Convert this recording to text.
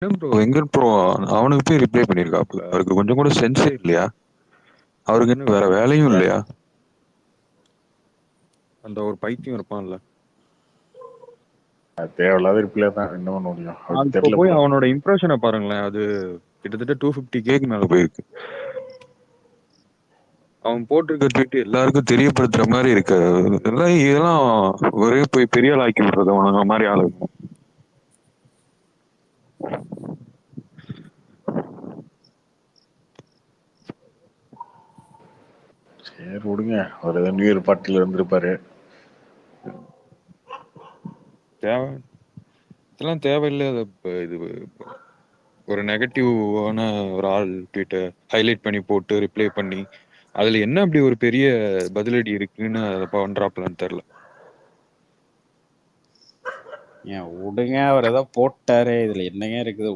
Venkat bro அவனுக்கு போய் reply பண்ணிருக்காப்ல. அவருக்கு கொஞ்சம் கூட சென்ஸே இல்லையா? அவருக்கு என்ன வேற வேலையும் ஏன் இல்லையா? அந்த ஒரு பைத்தியம் இருப்பான்ல. அது தேவையில்லாத ரிப்ளை தான். என்ன பண்ண முடியும்? அவருக்கு இப்ப தெரியல போய் போல. அவனோட இம்ப்ரெஷனை பாருங்களேன். அது கிட்டத்தட்ட 250K மேல போயிருக்கு. அவன் போட்டிருக்க ட்வீட் எல்லாருக்கும் தெரியப்படுத்துற மாதிரி இருக்கு. இதெல்லாம் ஒரே போய் பெரிய ஆள் ஆக்கி விடுறது அவனுங்க மாதிரி ஆளுங்க. சரி விடுங்க. அவர் ஏதோ நியூ இயர் பார்ட்டியில் இருந்திருப்பாரு. இதெல்லாம் தேவையில்லாத இது ஒரு நெகட்டிவான ஒரு ஆள் ட்வீட்டை ஹைலைட் பண்ணி போட்டு ரிப்ளை பண்ணி அதுல என்ன அப்படி ஒரு பெரிய பதிலடி இருக்குன்னு அதை பண்றாப்லன்னு தெரியல. ஏன் விடுங்க, அவர் ஏதோ போட்டாரு, இதுல என்னங்க இருக்குது?